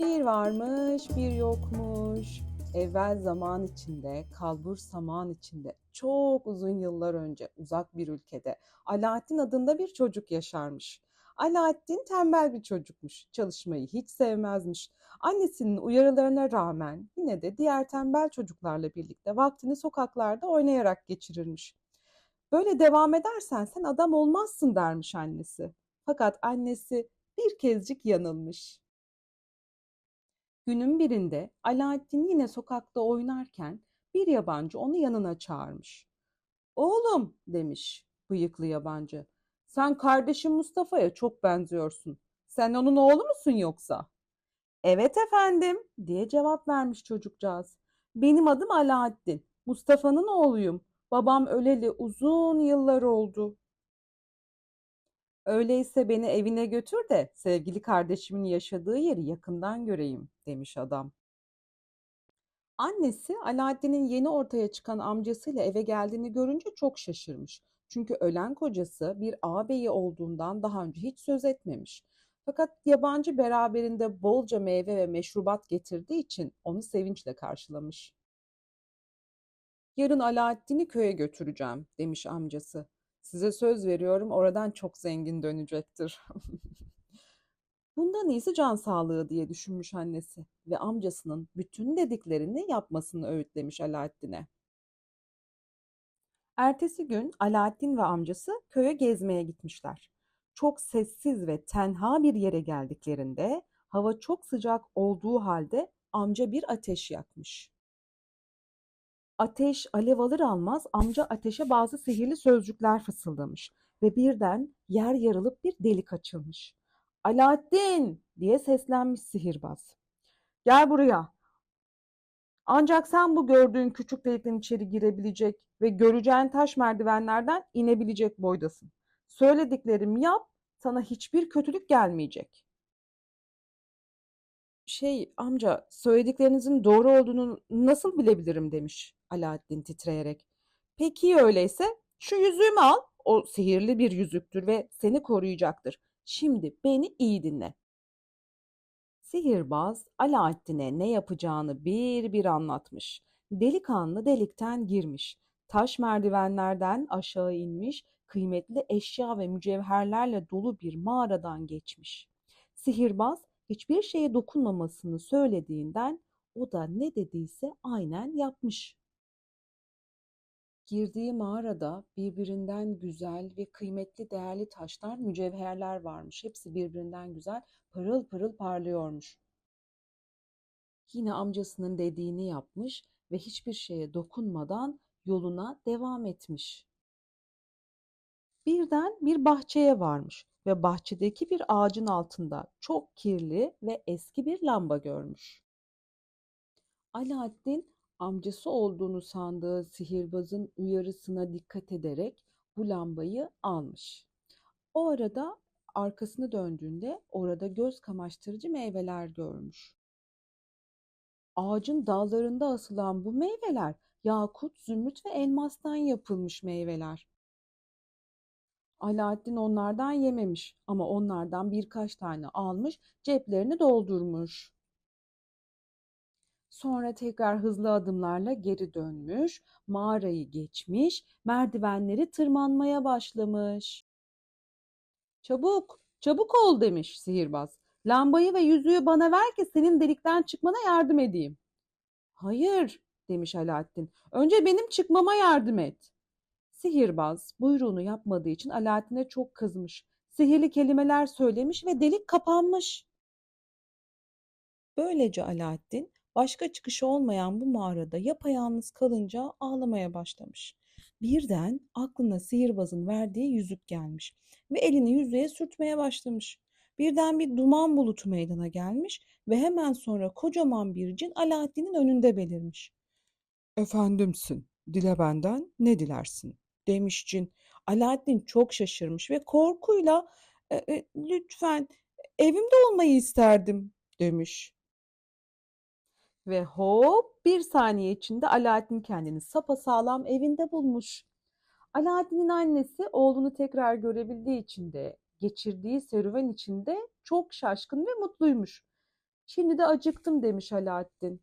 Bir varmış, bir yokmuş. Evvel zaman içinde, kalbur saman içinde, çok uzun yıllar önce uzak bir ülkede Alaaddin adında bir çocuk yaşarmış. Alaaddin tembel bir çocukmuş, çalışmayı hiç sevmezmiş. Annesinin uyarılarına rağmen yine de diğer tembel çocuklarla birlikte vaktini sokaklarda oynayarak geçirirmiş. Böyle devam edersen sen adam olmazsın dermiş annesi. Fakat annesi bir kezcik yanılmış. Günün birinde Alaaddin yine sokakta oynarken bir yabancı onu yanına çağırmış. "Oğlum," demiş bıyıklı yabancı, "sen kardeşim Mustafa'ya çok benziyorsun. Sen onun oğlu musun yoksa?" "Evet efendim," diye cevap vermiş çocukcağız. "Benim adım Alaaddin. Mustafa'nın oğluyum. Babam öleli uzun yıllar oldu." "Öyleyse beni evine götür de sevgili kardeşimin yaşadığı yeri yakından göreyim," demiş adam. Annesi Alaaddin'in yeni ortaya çıkan amcasıyla eve geldiğini görünce çok şaşırmış. Çünkü ölen kocası bir ağabeyi olduğundan daha önce hiç söz etmemiş. Fakat yabancı beraberinde bolca meyve ve meşrubat getirdiği için onu sevinçle karşılamış. "Yarın Alaaddin'i köye götüreceğim," demiş amcası. "Size söz veriyorum, oradan çok zengin dönecektir." Bundan iyisi can sağlığı diye düşünmüş annesi ve amcasının bütün dediklerini yapmasını öğütlemiş Alaaddin'e. Ertesi gün Alaaddin ve amcası köye gezmeye gitmişler. Çok sessiz ve tenha bir yere geldiklerinde hava çok sıcak olduğu halde amca bir ateş yakmış. Ateş alev alır almaz amca ateşe bazı sihirli sözcükler fısıldamış ve birden yer yarılıp bir delik açılmış. "Alaaddin!" diye seslenmiş sihirbaz. "Gel buraya. Ancak sen bu gördüğün küçük delikten içeri girebilecek ve göreceğin taş merdivenlerden inebilecek boydasın. Söylediklerimi yap, sana hiçbir kötülük gelmeyecek." Amca, söylediklerinizin doğru olduğunu nasıl bilebilirim?" demiş Alaaddin titreyerek. "Peki öyleyse şu yüzüğümü al. O sihirli bir yüzüktür ve seni koruyacaktır. Şimdi beni iyi dinle." Sihirbaz Alaaddin'e ne yapacağını bir bir anlatmış. Delikanlı delikten girmiş. Taş merdivenlerden aşağı inmiş, kıymetli eşya ve mücevherlerle dolu bir mağaradan geçmiş. Sihirbaz hiçbir şeye dokunmamasını söylediğinden o da ne dediyse aynen yapmış. Girdiği mağarada birbirinden güzel ve kıymetli değerli taşlar, mücevherler varmış. Hepsi birbirinden güzel, pırıl pırıl parlıyormuş. Yine amcasının dediğini yapmış ve hiçbir şeye dokunmadan yoluna devam etmiş. Birden bir bahçeye varmış ve bahçedeki bir ağacın altında çok kirli ve eski bir lamba görmüş. Alaaddin amcası olduğunu sandığı sihirbazın uyarısına dikkat ederek bu lambayı almış. O arada arkasını döndüğünde orada göz kamaştırıcı meyveler görmüş. Ağacın dallarında asılan bu meyveler yakut, zümrüt ve elmastan yapılmış meyveler. Alaaddin onlardan yememiş ama onlardan birkaç tane almış, ceplerini doldurmuş. Sonra tekrar hızlı adımlarla geri dönmüş, mağarayı geçmiş, merdivenleri tırmanmaya başlamış. "Çabuk, çabuk ol," demiş sihirbaz. "Lambayı ve yüzüğü bana ver ki senin delikten çıkmana yardım edeyim." "Hayır," demiş Alaaddin. "Önce benim çıkmama yardım et." Sihirbaz buyruğunu yapmadığı için Alaaddin'e çok kızmış. Sihirli kelimeler söylemiş ve delik kapanmış. Böylece Alaaddin başka çıkışı olmayan bu mağarada yapayalnız kalınca ağlamaya başlamış. Birden aklına sihirbazın verdiği yüzük gelmiş ve elini yüzüğe sürtmeye başlamış. Birden bir duman bulutu meydana gelmiş ve hemen sonra kocaman bir cin Alaaddin'in önünde belirmiş. "Efendimsin, dile benden ne dilersin?" demiş cin. Alaaddin çok şaşırmış ve korkuyla "Lütfen evimde olmayı isterdim," demiş. Ve hop bir saniye içinde Alaaddin kendini sapasağlam evinde bulmuş. Alaaddin'in annesi oğlunu tekrar görebildiği için de geçirdiği serüven içinde çok şaşkın ve mutluymuş. Şimdi de acıktım demiş Alaaddin.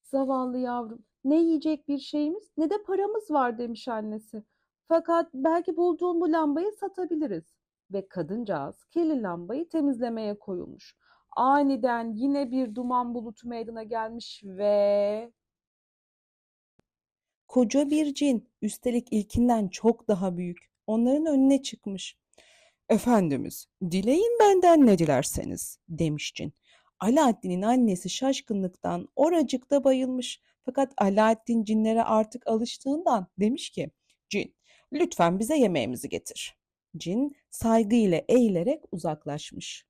Zavallı yavrum, ne yiyecek bir şeyimiz ne de paramız var demiş annesi. Fakat belki bulduğun bu lambayı satabiliriz. Ve kadıncağız kirli lambayı temizlemeye koyulmuş. Aniden yine bir duman bulutu meydana gelmiş ve koca bir cin, üstelik ilkinden çok daha büyük, onların önüne çıkmış. Efendimiz, dileyin benden ne dilerseniz, demiş cin. Alaaddin'in annesi şaşkınlıktan oracıkta bayılmış. Fakat Alaaddin cinlere artık alıştığından demiş ki, cin, lütfen bize yemeğimizi getir. Cin saygıyla eğilerek uzaklaşmış.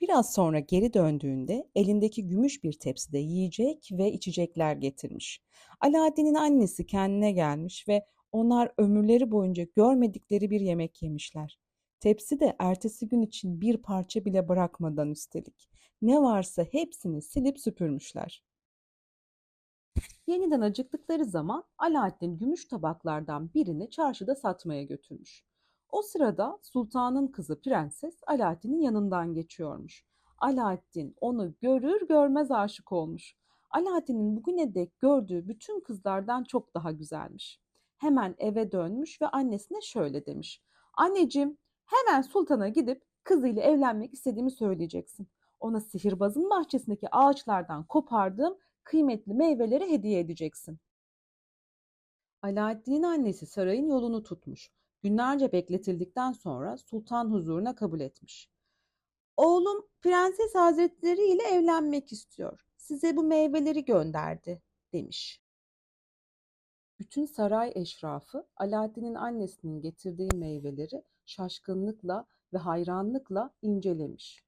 Biraz sonra geri döndüğünde elindeki gümüş bir tepside yiyecek ve içecekler getirmiş. Alaaddin'in annesi kendine gelmiş ve onlar ömürleri boyunca görmedikleri bir yemek yemişler. Tepsi de ertesi gün için bir parça bile bırakmadan üstelik. Ne varsa hepsini silip süpürmüşler. Yeniden acıktıkları zaman Alaaddin gümüş tabaklardan birini çarşıda satmaya götürmüş. O sırada sultanın kızı prenses Alaaddin'in yanından geçiyormuş. Alaaddin onu görür görmez aşık olmuş. Alaaddin'in bugüne dek gördüğü bütün kızlardan çok daha güzelmiş. Hemen eve dönmüş ve annesine şöyle demiş. Anneciğim, hemen sultana gidip kızıyla evlenmek istediğimi söyleyeceksin. Ona sihirbazın bahçesindeki ağaçlardan kopardığım kıymetli meyveleri hediye edeceksin. Alaaddin'in annesi sarayın yolunu tutmuş. Günlerce bekletildikten sonra sultan huzuruna kabul etmiş. Oğlum Prenses Hazretleri ile evlenmek istiyor. Size bu meyveleri gönderdi, demiş. Bütün saray eşrafı Alaaddin'in annesinin getirdiği meyveleri şaşkınlıkla ve hayranlıkla incelemiş.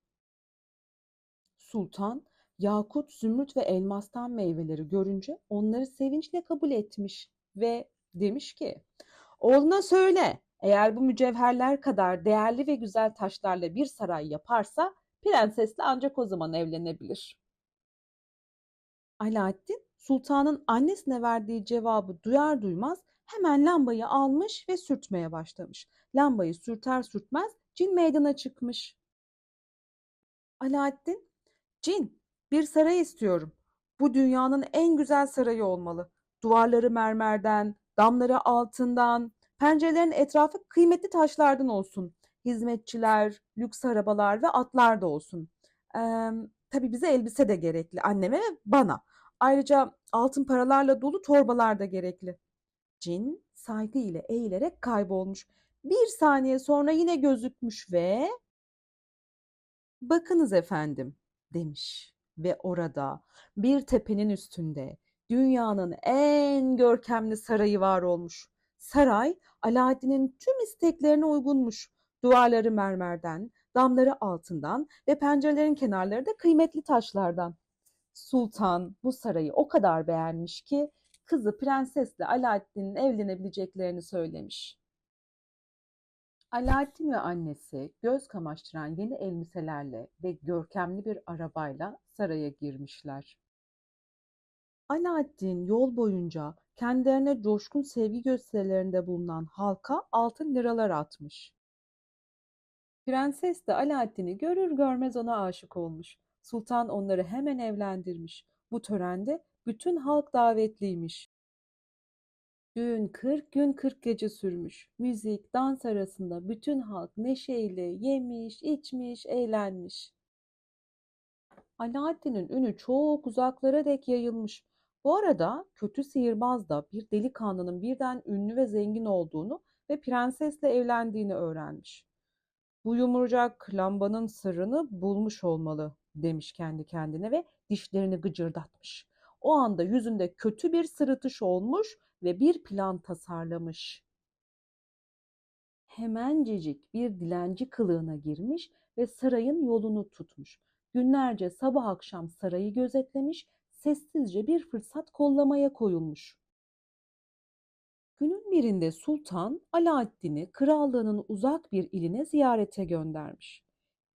Sultan, yakut, zümrüt ve elmastan meyveleri görünce onları sevinçle kabul etmiş ve demiş ki, oğluna söyle, eğer bu mücevherler kadar değerli ve güzel taşlarla bir saray yaparsa prensesle ancak o zaman evlenebilir. Alaaddin, sultanın annesine verdiği cevabı duyar duymaz hemen lambayı almış ve sürtmeye başlamış. Lambayı sürter sürtmez cin meydana çıkmış. Alaaddin, cin, bir saray istiyorum. Bu dünyanın en güzel sarayı olmalı. Duvarları mermerden, damları altından, pencerelerin etrafı kıymetli taşlardan olsun. Hizmetçiler, lüks arabalar ve atlar da olsun. Ee, tabii bize elbise de gerekli, anneme ve bana. Ayrıca altın paralarla dolu torbalar da gerekli. Cin saygı ile eğilerek kaybolmuş. Bir saniye sonra yine gözükmüş ve bakınız efendim, demiş ve orada bir tepenin üstünde dünyanın en görkemli sarayı var olmuş. Saray Alaaddin'in tüm isteklerine uygunmuş. Duvarları mermerden, damları altından ve pencerelerin kenarları da kıymetli taşlardan. Sultan bu sarayı o kadar beğenmiş ki kızı prensesle Alaaddin'in evlenebileceklerini söylemiş. Alaaddin ve annesi göz kamaştıran yeni elbiselerle ve görkemli bir arabayla saraya girmişler. Alaaddin yol boyunca kendilerine coşkun sevgi gösterilerinde bulunan halka altın liralar atmış. Prenses de Alaaddin'i görür görmez ona aşık olmuş. Sultan onları hemen evlendirmiş. Bu törende bütün halk davetliymiş. Düğün 40 gün 40 gece sürmüş. Müzik, dans arasında bütün halk neşeyle yemiş, içmiş, eğlenmiş. Alaaddin'in ünü çok uzaklara dek yayılmış. Bu arada kötü sihirbaz da bir delikanlının birden ünlü ve zengin olduğunu ve prensesle evlendiğini öğrenmiş. Bu yumurcak lambanın sırrını bulmuş olmalı, demiş kendi kendine ve dişlerini gıcırdatmış. O anda yüzünde kötü bir sırıtış olmuş ve bir plan tasarlamış. Hemencecik bir dilenci kılığına girmiş ve sarayın yolunu tutmuş. Günlerce sabah akşam sarayı gözetlemiş, sessizce bir fırsat kollamaya koyulmuş. Günün birinde sultan Alaaddin'i krallığının uzak bir iline ziyarete göndermiş.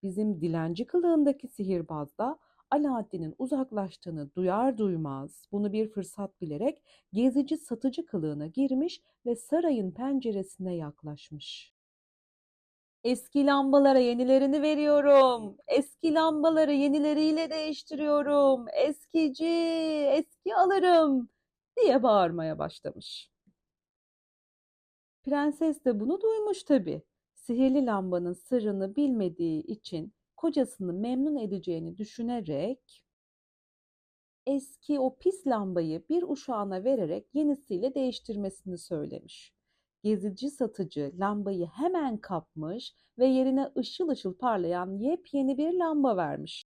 Bizim dilenci kılığındaki sihirbaz da Alaaddin'in uzaklaştığını duyar duymaz bunu bir fırsat bilerek gezici satıcı kılığına girmiş ve sarayın penceresine yaklaşmış. Eski lambalara yenilerini veriyorum. Eski lambaları yenileriyle değiştiriyorum. Eskici, eski alırım diye bağırmaya başlamış. Prenses de bunu duymuş tabii. Sihirli lambanın sırrını bilmediği için kocasını memnun edeceğini düşünerek eski o pis lambayı bir uşağına vererek yenisiyle değiştirmesini söylemiş. Gezici satıcı lambayı hemen kapmış ve yerine ışıl ışıl parlayan yepyeni bir lamba vermiş.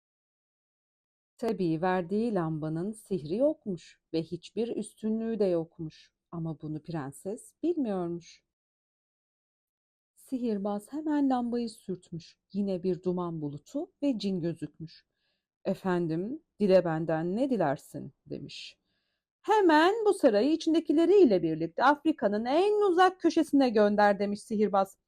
Tabii verdiği lambanın sihri yokmuş ve hiçbir üstünlüğü de yokmuş. Ama bunu prenses bilmiyormuş. Sihirbaz hemen lambayı sürtmüş. Yine bir duman bulutu ve cin gözükmüş. Efendim, dile benden ne dilersin demiş. Hemen bu sarayı içindekileriyle birlikte Afrika'nın en uzak köşesine gönder demiş sihirbaz.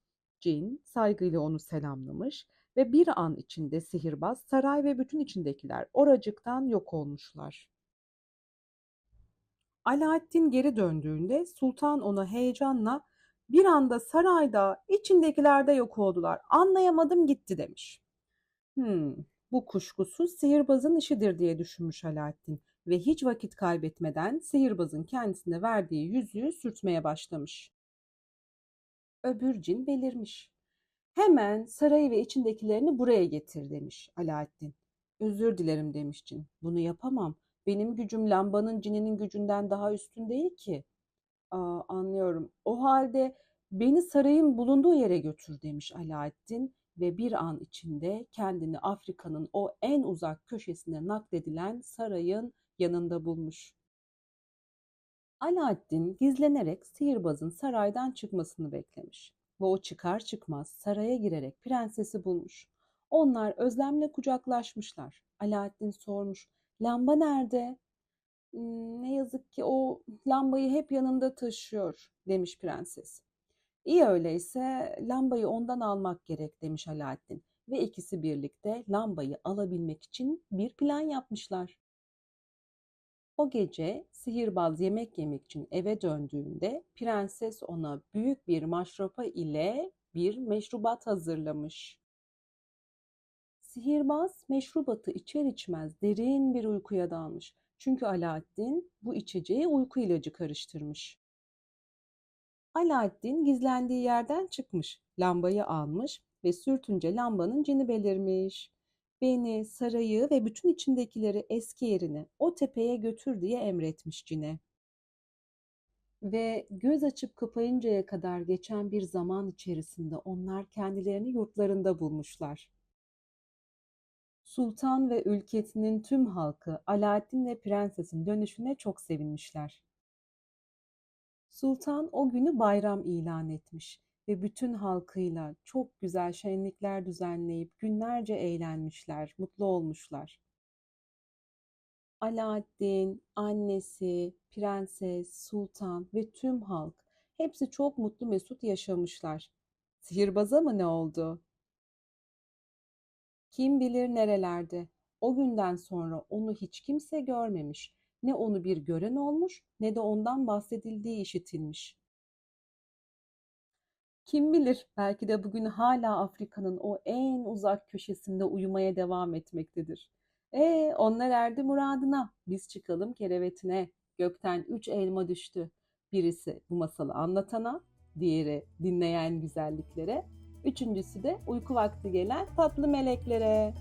Cin saygıyla onu selamlamış ve bir an içinde sihirbaz, saray ve bütün içindekiler oracıktan yok olmuşlar. Alaaddin geri döndüğünde sultan ona heyecanla bir anda sarayda içindekiler de yok oldular. Anlayamadım gitti demiş. Hmm, bu kuşkusuz sihirbazın işidir diye düşünmüş Alaaddin ve hiç vakit kaybetmeden sihirbazın kendisine verdiği yüzüğü sürtmeye başlamış. Öbür cin belirmiş. Hemen sarayı ve içindekilerini buraya getir demiş Alaaddin. Özür dilerim demiş cin. Bunu yapamam. Benim gücüm lambanın cininin gücünden daha üstün değil ki. Aa, anlıyorum. O halde beni sarayın bulunduğu yere götür demiş Alaaddin ve bir an içinde kendini Afrika'nın o en uzak köşesine nakledilen sarayın yanında bulmuş. Alaaddin gizlenerek sihirbazın saraydan çıkmasını beklemiş ve o çıkar çıkmaz saraya girerek prensesi bulmuş. Onlar özlemle kucaklaşmışlar. Alaaddin sormuş, lamba nerede? Ne yazık ki o lambayı hep yanında taşıyor demiş prenses. İyi öyleyse lambayı ondan almak gerek demiş Alaaddin ve ikisi birlikte lambayı alabilmek için bir plan yapmışlar. O gece sihirbaz yemek yemek için eve döndüğünde prenses ona büyük bir maşrapa ile bir meşrubat hazırlamış. Sihirbaz meşrubatı içer içmez derin bir uykuya dalmış. Çünkü Alaaddin bu içeceğe uyku ilacı karıştırmış. Alaaddin gizlendiği yerden çıkmış, lambayı almış ve sürtünce lambanın cini belirmiş. Beni, sarayı ve bütün içindekileri eski yerine, o tepeye götür diye emretmiş cine. Ve göz açıp kapayıncaya kadar geçen bir zaman içerisinde onlar kendilerini yurtlarında bulmuşlar. Sultan ve ülkesinin tüm halkı Alaaddin ve prensesin dönüşüne çok sevinmişler. Sultan o günü bayram ilan etmiş ve bütün halkıyla çok güzel şenlikler düzenleyip günlerce eğlenmişler, mutlu olmuşlar. Alaaddin, annesi, prenses, sultan ve tüm halk hepsi çok mutlu mesut yaşamışlar. Sihirbaza mı ne oldu? Kim bilir nerelerde. O günden sonra onu hiç kimse görmemiş. Ne onu bir gören olmuş, ne de ondan bahsedildiği işitilmiş. Kim bilir, belki de bugün hala Afrika'nın o en uzak köşesinde uyumaya devam etmektedir. Onlar erdi muradına, biz çıkalım kerevetine. Gökten 3 elma düştü. Birisi bu masalı anlatana, diğeri dinleyen güzelliklere, üçüncüsü de uyku vakti gelen tatlı meleklere.